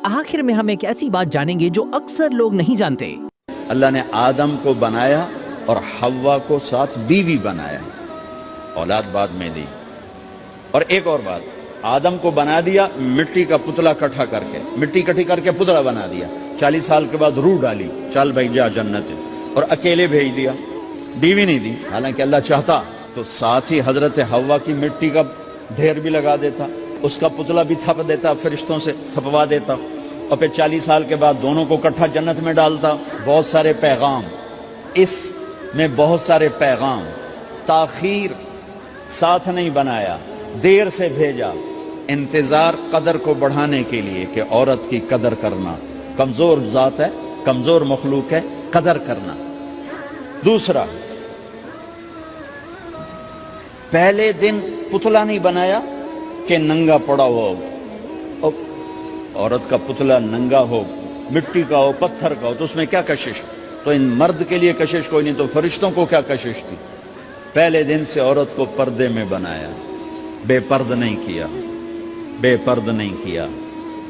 آخر میں ہم ایک ایسی بات جانیں گے جو اکثر لوگ نہیں جانتے۔ اللہ نے آدم کو بنایا اور حوا کو ساتھ بیوی بنایا، اولاد بعد میں دی۔ اور ایک اور بات، آدم کو بنا دیا مٹی کا پتلا اکٹھا کر کے، مٹی اکٹھی کر کے پتلا بنا دیا، 40 سال کے بعد روح ڈالی، چل بھائی جا جنت، اور اکیلے بھیج دیا، بیوی نہیں دی۔ حالانکہ اللہ چاہتا تو ساتھ ہی حضرت حوا کی مٹی کا ڈھیر بھی لگا دیتا، اس کا پتلا بھی تھپ دیتا، فرشتوں سے تھپوا دیتا، اور پھر 40 سال کے بعد دونوں کو اکٹھا جنت میں ڈالتا۔ بہت سارے پیغام، اس میں بہت سارے پیغام، تاخیر، ساتھ نہیں بنایا، دیر سے بھیجا، انتظار قدر کو بڑھانے کے لیے کہ عورت کی قدر کرنا، کمزور ذات ہے، کمزور مخلوق ہے، قدر کرنا۔ دوسرا، پہلے دن پتلا نہیں بنایا کہ ننگا پڑا ہو، عورت کا پتلا ننگا ہو، مٹی کا ہو، پتھر کا ہو، تو اس میں کیا کشش؟ تو ان مرد کے لیے کشش کوئی نہیں، تو فرشتوں کو کیا کشش تھی؟ پہلے دن سے عورت کو پردے میں بنایا، بے پرد نہیں کیا، بے پرد نہیں کیا،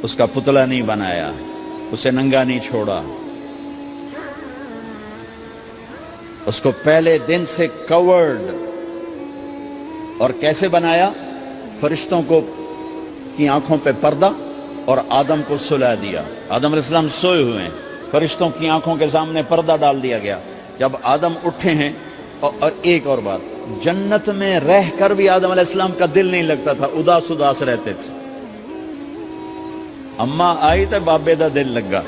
اس کا پتلا نہیں بنایا، اسے ننگا نہیں چھوڑا، اس کو پہلے دن سے کورڈ۔ اور کیسے بنایا؟ فرشتوں کو کی آنکھوں پہ پردہ اور آدم کو سلا دیا۔ آدم علیہ السلام سوئے ہوئے ہیں، فرشتوں کی آنکھوں کے سامنے پردہ ڈال دیا گیا۔ جب آدم اٹھے ہیں، اور ایک اور بات، جنت میں رہ کر بھی آدم علیہ السلام کا دل نہیں لگتا تھا، اداس اداس رہتے تھے۔ اماں آئی تو بابے دا دل لگا،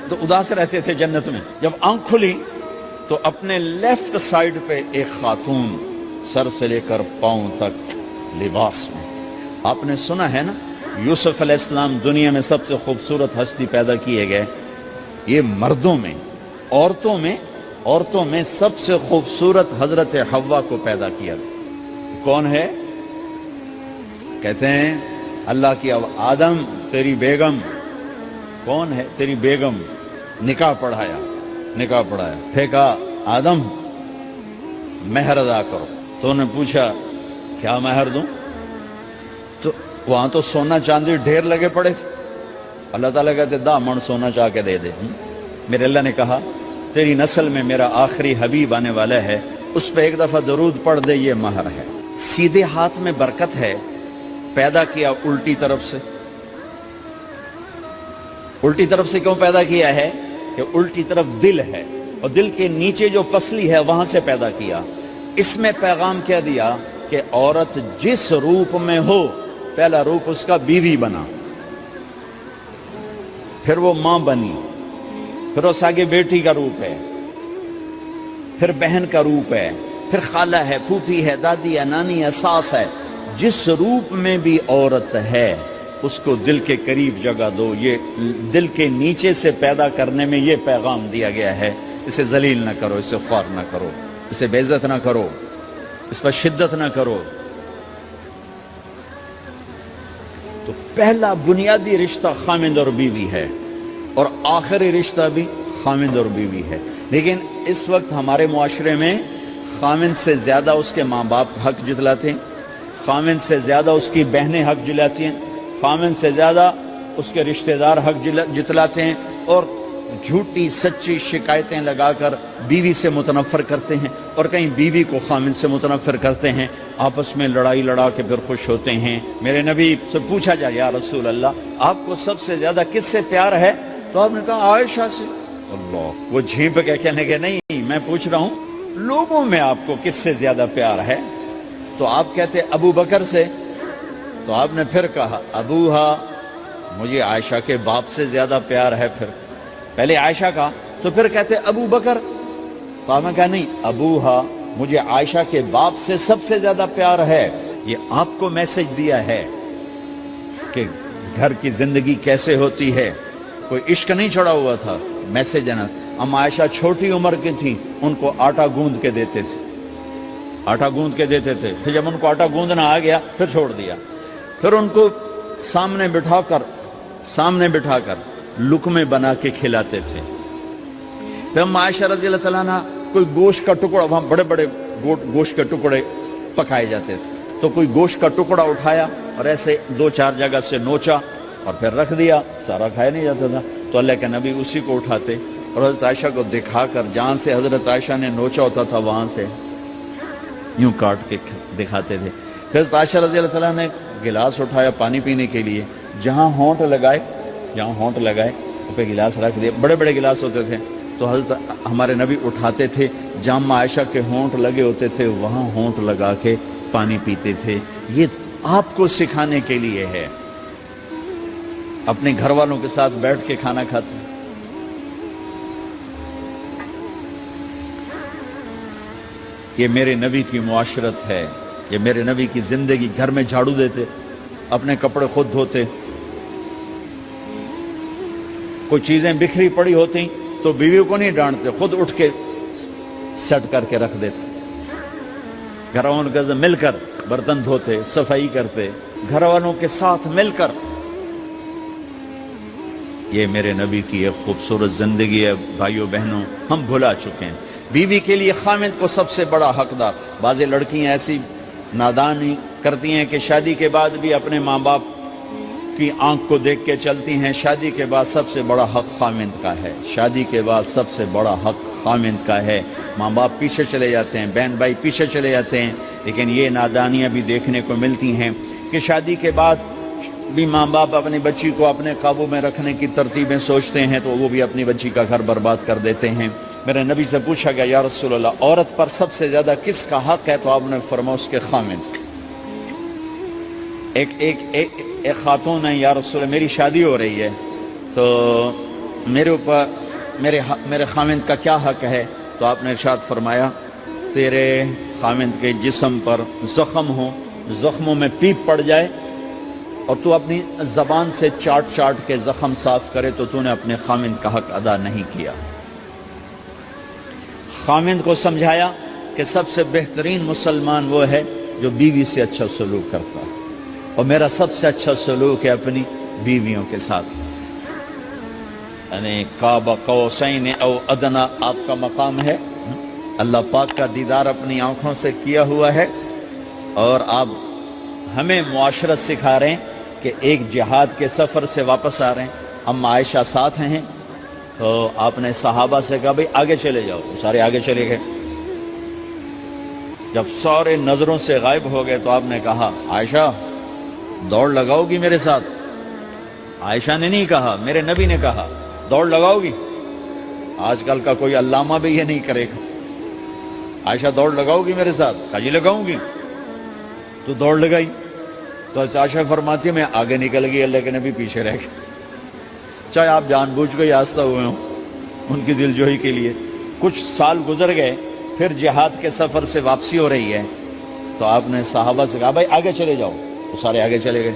تو اداس رہتے تھے جنت میں۔ جب آنکھ کھلی تو اپنے لیفٹ سائیڈ پہ ایک خاتون، سر سے لے کر پاؤں تک لباس میں۔ آپ نے سنا ہے نا، یوسف علیہ السلام دنیا میں سب سے خوبصورت ہستی پیدا کیے گئے، یہ مردوں میں، عورتوں میں سب سے خوبصورت حضرت حوا کو پیدا کیا گیا۔ کون ہے؟ کہتے ہیں اللہ کی آدم تیری بیگم، کون ہے تیری بیگم؟ نکاح پڑھایا، پھینکا آدم مہر ادا کرو۔ تو انہوں نے پوچھا کیا مہر دوں؟ تو وہاں تو سونا چاندی ڈھیر لگے پڑے تھے۔ اللہ تعالیٰ کہتے دا من سونا چاہ کے دے دے۔ میرے اللہ نے کہا تیری نسل میں میرا آخری حبیب آنے والا ہے، اس پہ ایک دفعہ درود پڑھ دے، یہ مہر ہے۔ سیدھے ہاتھ میں برکت ہے، پیدا کیا الٹی طرف سے۔ الٹی طرف سے کیوں پیدا کیا ہے؟ کہ الٹی طرف دل ہے، اور دل کے نیچے جو پسلی ہے وہاں سے پیدا کیا۔ اس میں پیغام کیا دیا کہ عورت جس روپ میں ہو، پہلا روپ اس کا بیوی بنا، پھر وہ ماں بنی، پھر اس آگے بیٹی کا روپ ہے، پھر بہن کا روپ ہے، پھر خالہ ہے، پھوپھی ہے، دادی ہے، نانی ہے، ساس ہے۔ جس روپ میں بھی عورت ہے اس کو دل کے قریب جگہ دو۔ یہ دل کے نیچے سے پیدا کرنے میں یہ پیغام دیا گیا ہے، اسے ذلیل نہ کرو، اسے خوار نہ کرو، اسے بے عزت نہ کرو، اس پر شدت نہ کرو۔ تو پہلا بنیادی رشتہ خامند اور بیوی ہے، اور آخری رشتہ بھی خامند اور بیوی ہے۔ لیکن اس وقت ہمارے معاشرے میں خامند سے زیادہ اس کے ماں باپ حق جتلاتے ہیں، خامند سے زیادہ اس کی بہنیں حق جلاتی ہیں، خامند سے زیادہ اس کے رشتہ دار حق جتلاتے ہیں، اور جھوٹی سچی شکایتیں لگا کر بیوی سے متنفر کرتے ہیں، اور کہیں بیوی کو خامند سے متنفر کرتے ہیں، آپس میں لڑائی لڑا کے پھر خوش ہوتے ہیں۔ میرے نبی سے پوچھا جائے یا رسول اللہ آپ کو سب سے زیادہ کس سے پیار ہے؟ تو آپ نے کہا عائشہ سے۔ اللہ، وہ جھیپ کے کہنے کے نہیں، میں پوچھ رہا ہوں لوگوں میں آپ کو کس سے زیادہ پیار ہے؟ تو آپ کہتے ابو بکر سے۔ تو آپ نے پھر کہا ابوہا، مجھے عائشہ کے باپ سے زیادہ پیار ہے۔ پھر پہلے عائشہ کا، تو پھر کہتے ابو بکر۔ تو آپ نے کہا نہیں، ابوہا، مجھے عائشہ کے باپ سے سب سے زیادہ پیار ہے۔ یہ آپ کو میسج دیا ہے کہ گھر کی زندگی کیسے ہوتی ہے، کوئی عشق نہیں چڑھا ہوا تھا، میسج ہے نا۔ ہم عائشہ چھوٹی عمر کی تھی، ان کو آٹا گوندھ کے دیتے تھے، آٹا گوندھ کے دیتے تھے، پھر جب ان کو آٹا گوندھنا آ گیا پھر چھوڑ دیا، پھر ان کو سامنے بٹھا کر لقمے بنا کے کھلاتے تھے۔ پھر ہم عائشہ رضی اللہ تعالیٰ عنہ کوئی گوشت کا ٹکڑا، وہاں بڑے بڑے گوشت کے ٹکڑے پکائے جاتے تھے، تو کوئی گوشت کا ٹکڑا اٹھایا اور ایسے 2-4 جگہ سے نوچا اور پھر رکھ دیا، سارا کھایا نہیں جاتا تھا، تو اللہ کے نبی اسی کو اٹھاتے اور حضرت عائشہ کو دکھا کر جہاں سے حضرت عائشہ نے نوچا ہوتا تھا وہاں سے یوں کاٹ کے دکھاتے تھے۔ پھر حضرت عائشہ رضی اللہ تعالیٰ نے گلاس اٹھایا پانی پینے کے لیے، جہاں ہونٹ لگائے اس پہ گلاس رکھ دیا، بڑے بڑے گلاس ہوتے تھے، تو حضرت ہمارے نبی اٹھاتے تھے، جہاں عائشہ کے ہونٹ لگے ہوتے تھے وہاں ہونٹ لگا کے پانی پیتے تھے۔ یہ آپ کو سکھانے کے لیے ہے، اپنے گھر والوں کے ساتھ بیٹھ کے کھانا کھاتے۔ یہ میرے نبی کی معاشرت ہے، یہ میرے نبی کی زندگی۔ گھر میں جھاڑو دیتے، اپنے کپڑے خود دھوتے، کوئی چیزیں بکھری پڑی ہوتی تو بیوی کو نہیں ڈانٹتے، خود اٹھ کے سیٹ کر کے رکھ دیتے، گھر والوں کے ساتھ مل کر برتن دھوتے، صفائی کرتے، گھر والوں کے ساتھ مل کر۔ یہ میرے نبی کی ایک خوبصورت زندگی ہے بھائیو بہنوں، ہم بھلا چکے ہیں۔ بیوی کے لیے خامد کو سب سے بڑا حقدار۔ بعض لڑکیاں ایسی نادانی کرتی ہیں کہ شادی کے بعد بھی اپنے ماں باپ کی آنکھ کو دیکھ کے چلتی ہیں۔ شادی کے بعد سب سے بڑا حق خامد کا ہے، شادی کے بعد سب سے بڑا حق خامد کا ہے۔ ماں باپ پیچھے چلے جاتے ہیں، بہن بھائی پیچھے چلے جاتے ہیں، لیکن یہ نادانیاں بھی دیکھنے کو ملتی ہیں کہ شادی کے بعد بھی ماں باپ اپنی بچی کو اپنے قابو میں رکھنے کی ترتیبیں سوچتے ہیں تو وہ بھی اپنی بچی کا گھر برباد کر دیتے ہیں۔ میرے نبی سے پوچھا گیا یا رسول اللہ عورت پر سب سے زیادہ کس کا حق ہے؟ تو آپ نے فرمایا اس کے خامد۔ ایک خاتون ہے، یا رسول اللہ میری شادی ہو رہی ہے تو میرے اوپر میرے خامد کا کیا حق ہے؟ تو آپ نے ارشاد فرمایا تیرے خامد کے جسم پر زخم ہو، زخموں میں پیپ پڑ جائے اور تو اپنی زبان سے چاٹ کے زخم صاف کرے تو تو نے اپنے خامد کا حق ادا نہیں کیا۔ خامد کو سمجھایا کہ سب سے بہترین مسلمان وہ ہے جو بیوی سے اچھا سلوک کرتا ہے، اور میرا سب سے اچھا سلوک ہے اپنی بیویوں کے ساتھ، یعنی قاب قوسین او ادنا آپ کا مقام ہے۔ اللہ پاک کا دیدار اپنی آنکھوں سے کیا ہوا ہے، اور آپ ہمیں معاشرت سکھا رہے ہیں کہ ایک جہاد کے سفر سے واپس آ رہے ہیں، ہم عائشہ ساتھ ہیں، تو آپ نے صحابہ سے کہا بھئی آگے چلے جاؤ، سارے آگے چلے گئے۔ جب سارے نظروں سے غائب ہو گئے تو آپ نے کہا عائشہ دوڑ لگاؤ گی میرے ساتھ؟ عائشہ نے نہیں کہا، میرے نبی نے کہا دوڑ لگاؤ گی؟ آج کل کا کوئی علامہ بھی یہ نہیں کرے گا۔ عائشہ دوڑ لگاؤ گی میرے ساتھ؟ کہا جی لگاؤں گی۔ تو دوڑ لگائی تو عائشہ فرماتی ہے میں آگے نکل گئی، اللہ کے نبی پیچھے رہ گئے، چاہے آپ جان بوجھ کے آستہ ہوئے ہوں ان کی دل جوئی کے لیے۔ کچھ سال گزر گئے، پھر جہاد کے سفر سے واپسی ہو رہی ہے تو آپ نے صحابہ سے کہا بھائی آگے چلے جاؤ، تو سارے آگے چلے گئے،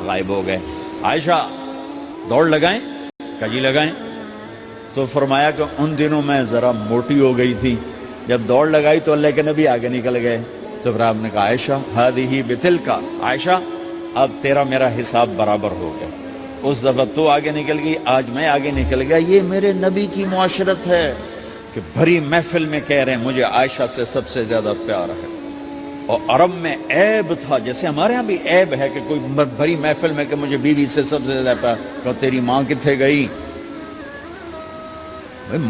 غائب ہو گئے۔ عائشہ دوڑ لگائیں؟ کہا جی لگائیں۔ تو فرمایا کہ ان دنوں میں ذرا موٹی ہو گئی تھی، جب دوڑ لگائی تو اللہ کے نبی آگے نکل گئے، تو پھر آپ نے کہا عائشہ ہذہ بتلک، عائشہ اب تیرا میرا حساب برابر ہو گیا، اس دفعہ تو آگے نکل گئی، آج میں آگے نکل گیا۔ یہ میرے نبی کی معاشرت ہے کہ بھری محفل میں کہہ رہے ہیں مجھے عائشہ سے سب سے زیادہ پیار ہے۔ اور عرب میں عیب تھا، جیسے ہمارے ہاں بھی عیب ہے کہ کوئی بھری محفل میں کہ مجھے بیوی سے سب سے زیادہ پیار، کہ تیری ماں کتنے گئی؟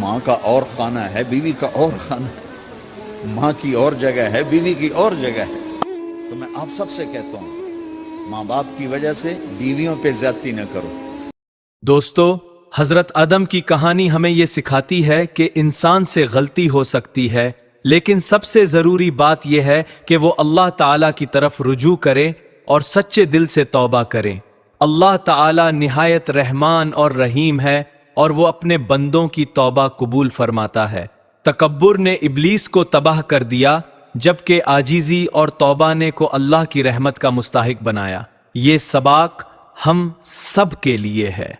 ماں کا اور خانہ ہے، بیوی کا اور خانہ ہے، ماں کی اور جگہ ہے، بیوی کی اور جگہ ہے۔ تو میں آپ سب سے کہتا ہوں ماں باپ کی وجہ سے بیویوں پہ زیادتی نہ کرو۔ دوستو، حضرت آدم کی کہانی ہمیں یہ سکھاتی ہے کہ انسان سے غلطی ہو سکتی ہے، لیکن سب سے ضروری بات یہ ہے کہ وہ اللہ تعالیٰ کی طرف رجوع کرے اور سچے دل سے توبہ کرے۔ اللہ تعالیٰ نہایت رحمان اور رحیم ہے، اور وہ اپنے بندوں کی توبہ قبول فرماتا ہے۔ تکبر نے ابلیس کو تباہ کر دیا، جبکہ عاجزی اور توبہ نے کو اللہ کی رحمت کا مستحق بنایا۔ یہ سباق ہم سب کے لیے ہے۔